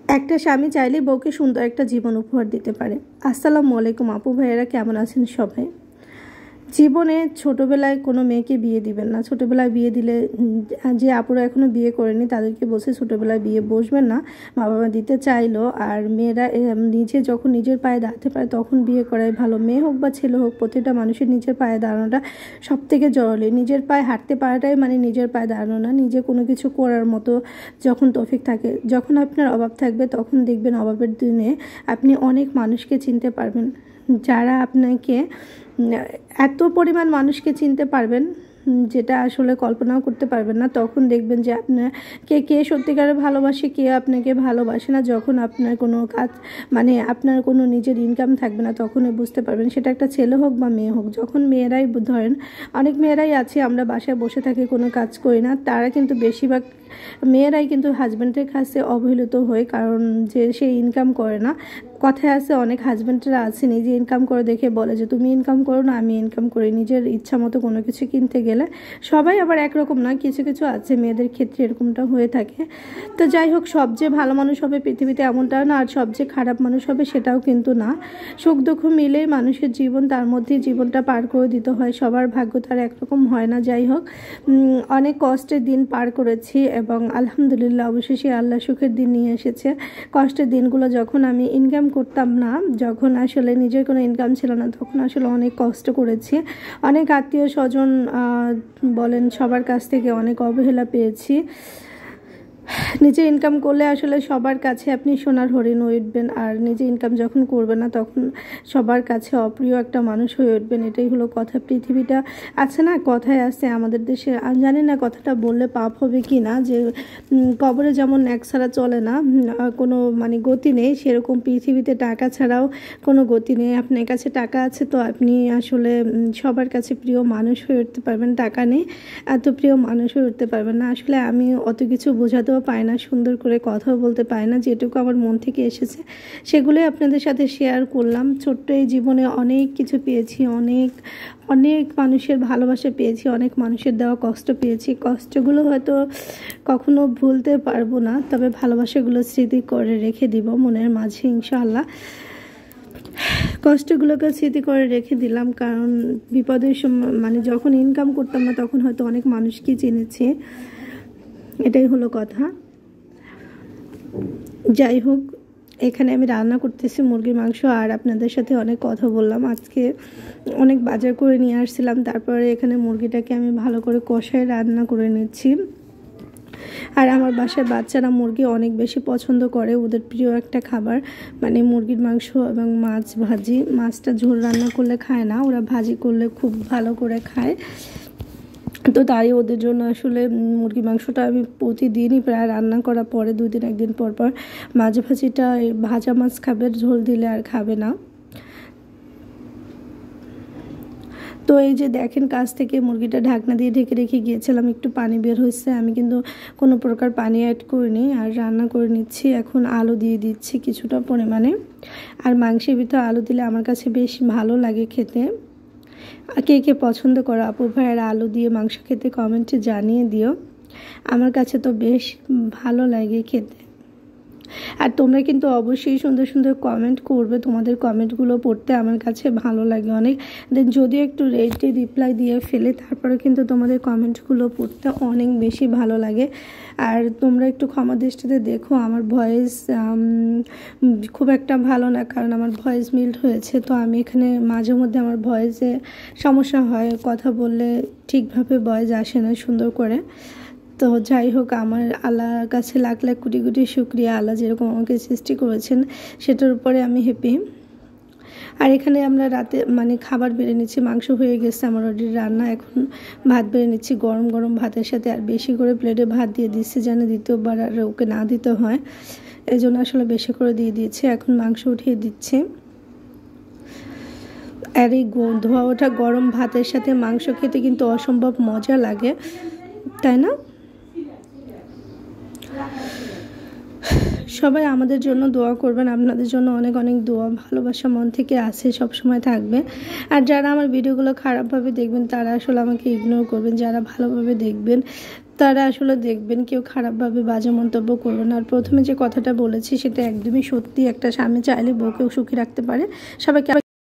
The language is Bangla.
একটা স্বামী চাইলে বউকে সুন্দর একটা জীবন উপহার দিতে পারে। আসসালামু আলাইকুম আপু ভাইয়েরা, কেমন আছেন সবাই? জীবনে ছোটোবেলায় কোনো মেয়েকে বিয়ে দিবেন না। ছোটোবেলায় বিয়ে দিলে যে আপুরা এখনও বিয়ে করেনি তাদেরকে বলছে ছোটোবেলায় বিয়ে বসবেন না, মা বাবা দিতে চাইলো। আর মেয়েরা নিজে যখন নিজের পায়ে দাঁড়াতে পারে তখন বিয়ে করাই ভালো। মেয়ে হোক বা ছেলে হোক, প্রতিটা মানুষের নিজের পায়ে দাঁড়ানোটা সব থেকে জরুরি। নিজের পায়ে হাঁটতে পারাটাই মানে নিজের পায়ে দাঁড়ানো না, নিজে কোনো কিছু করার মতো যখন তৌফিক থাকে। যখন আপনার অভাব থাকবে তখন দেখবেন অভাবের দিনে আপনি অনেক মানুষকে চিনতে পারবেন, যারা আপনাকে এত পরিমাণ মানুষকে চিনতে পারবেন যেটা আসলে কল্পনাও করতে পারবেন না। তখন দেখবেন যে আপনার কে সত্যিকারে ভালোবাসে, কে আপনাকে ভালোবাসে না। যখন আপনার কোনো কাজ মানে আপনার কোনো নিজের ইনকাম থাকবে না তখনই বুঝতে পারবেন, সেটা একটা ছেলে হোক বা মেয়ে হোক। যখন মেয়েরাই ধরেন, অনেক মেয়েরাই আছে আমরা বাসায় বসে থাকি, কোনো কাজ করি না, তারা কিন্তু বেশিরভাগ মেয়েরাই কিন্তু হাজব্যান্ডের কাছে অবহেলিত হয়, কারণ যে সে ইনকাম করে না। কথায় আছে, অনেক হাজব্যান্ডরা আছে নিজে ইনকাম করে দেখে বলে যে তুমি ইনকাম করো না, আমি ইনকাম করি। নিজের ইচ্ছা মতো কোনো কিছু কিনতে গেলে সবাই আবার একরকম না, কিছু কিছু আছে মেয়েদের ক্ষেত্রে এরকমটা হয়ে থাকে। তো যাই হোক, সবচেয়ে ভালো মানুষ হবে পৃথিবীতে এমনটাও না, আর সবচেয়ে খারাপ মানুষ হবে সেটাও কিন্তু না। সুখ দুঃখ মিলেই মানুষের জীবন, তার মধ্যেই জীবনটা পার করে দিতে হয়। সবার ভাগ্য তার একরকম হয় না। যাই হোক, অনেক কষ্টের দিন পার করেছি এবং আলহামদুলিল্লাহ অবশেষে আল্লাহ সুখের দিন নিয়ে এসেছে। কষ্টের দিনগুলো যখন আমি ইনকাম করতাম না, যখন আসলে নিজের কোনো ইনকাম ছিল না, তখন আসলে অনেক কষ্ট করেছি। অনেক আত্মীয় স্বজন বলেন সবার কাছ থেকে অনেক অবহেলা পেয়েছি। নিজে ইনকাম করলে আসলে সবার কাছে আপনি সোনার হরিণ হয়ে উঠবেন, আর নিজে ইনকাম যখন করবেন না তখন সবার কাছে অপ্রিয় একটা মানুষ হয়ে উঠবেন। এটাই হলো কথা। পৃথিবীটা আছে না, কথায় আছে আমাদের দেশে, জানি না কথাটা বললে পাপ হবে কি না, যে কবরে যেমন এক ছাড়া চলে না, কোনো মানে গতি নেই, সেরকম পৃথিবীতে টাকা ছাড়াও কোনো গতি নেই। আপনার কাছে টাকা আছে তো আপনি আসলে সবার কাছে প্রিয় মানুষ হয়ে উঠতে পারবেন, টাকা নেই এত প্রিয় মানুষ হয়ে উঠতে পারবেন না। আসলে আমি অত কিছু বোঝাতেও পাই না, সুন্দর করে কথাও বলতে পারি না, যেটুকু আমার মন থেকে এসেছে সেগুলোই আপনাদের সাথে শেয়ার করলাম। ছোট্ট এই জীবনে অনেক কিছু পেয়েছি, অনেক অনেক মানুষের ভালোবাসা পেয়েছি, অনেক মানুষের দেওয়া কষ্ট পেয়েছি। কষ্টগুলো হয়তো কখনো ভুলতে পারবো না, তবে ভালোবাসাগুলো স্মৃতি করে রেখে দিব মনের মাঝে ইনশাআল্লাহ। কষ্টগুলোকে স্মৃতি করে রেখে দিলাম, কারণ বিপদের সময় মানে যখন ইনকাম করতাম না তখন হয়তো অনেক মানুষকে চিনেছি। এটাই হলো কথা। যাই হোক, এখানে আমি রান্না করতেছি মুরগির মাংস, আর আপনাদের সাথে অনেক কথা বললাম। আজকে অনেক বাজার করে নিয়ে আসছিলাম, তারপরে এখানে মুরগিটাকে আমি ভালো করে কষায় রান্না করে নিচ্ছি। আর আমার বাসার বাচ্চারা মুরগি অনেক বেশি পছন্দ করে, ওদের প্রিয় একটা খাবার মানে মুরগির মাংস এবং মাছ ভাজি। মাছটা ঝোল রান্না করলে খায় না, ওরা ভাজি করলে খুব ভালো করে খায়। তো তাই ওদের জন্য আসলে মুরগি মাংসটা আমি প্রতিদিনই প্রায় রান্না করার পরে 2 দিন 1 দিন পর পর মাছ ভাজিটা, ভাজা মাছ খাবে, ঝোল দিলে আর খাবে না। তো এই যে দেখেন, কাছ থেকে মুরগিটা ঢাকনা দিয়ে ঢেকে রেখে গিয়েছিলাম, একটু পানি বের হয়েছে, আমি কিন্তু কোনো প্রকার পানি অ্যাড করিনি, আর রান্না করে নিচ্ছি। এখন আলু দিয়ে দিচ্ছি কিছুটা পরিমাণে, আর মাংসের ভিতরে আলু দিলে আমার কাছে বেশ ভালো লাগে খেতে। কে কে পছন্দ করো আপু ভাইয়েরা আলু দিয়ে মাংস খেতে কমেন্টে জানিয়ে দিও। আমার কাছে তো বেশ ভালো লাগে খেতে। আর তোমরা কিন্তু অবশ্যই সুন্দর সুন্দর কমেন্ট করবে, তোমাদের কমেন্টগুলো পড়তে আমার কাছে ভালো লাগে অনেক। দেন যদিও একটু রেটে রিপ্লাই দিয়ে ফেলে, তারপরে কিন্তু তোমাদের কমেন্টগুলো পড়তে অনেক বেশি ভালো লাগে। আর তোমরা একটু ক্ষমা দৃষ্টিতে দেখো, আমার ভয়েস খুব একটা ভালো না, কারণ আমার ভয়েস মিল্ড হয়েছে। তো আমি এখানে মাঝে মধ্যে আমার ভয়েসে সমস্যা হয়, কথা বললে ঠিকভাবে ভয়েস আসে না সুন্দর করে। তো যাই হোক, আমার আল্লাহর কাছে লাখ লাখ কোটি কোটি শুকরিয়া, আল্লাহ যেরকম আমাকে সৃষ্টি করেছেন সেটার উপরে আমি হ্যাপি। আর এখানে আমরা রাতে মানে খাবার বেড়ে নিচ্ছি, মাংস হয়ে গেছে আমার অলরেডি রান্না, এখন ভাত বেড়ে নিচ্ছি গরম গরম ভাতের সাথে। আর বেশি করে প্লেটে ভাত দিয়ে দিচ্ছি যেন দ্বিতীয়বার আর ওকে না দিতে হয়, এই জন্য আসলে বেশি করে দিয়ে দিয়েছি। এখন মাংস উঠিয়ে দিচ্ছি। আর এই ধোয়া ওঠা গরম ভাতের সাথে মাংস খেতে কিন্তু অসম্ভব মজা লাগে, তাই না? সবাই আমাদের জন্য দোয়া করবেন, আপনাদের জন্য অনেক অনেক দোয়া ভালোবাসা মন থেকে আছে, সব সময় থাকবে। আর যারা আমার ভিডিওগুলো খারাপভাবে দেখবেন তারা আসলে আমাকে ইগনোর করবেন, যারা ভালোভাবে দেখবেন তারা আসলে দেখবেন কেউ খারাপভাবে বাজে মন্তব্য করবেন। আর প্রথমে যে কথাটা বলেছি সেটা একদমই সত্যি, একটা স্বামী চাইলে বউকেও সুখী রাখতে পারে। সবাইকে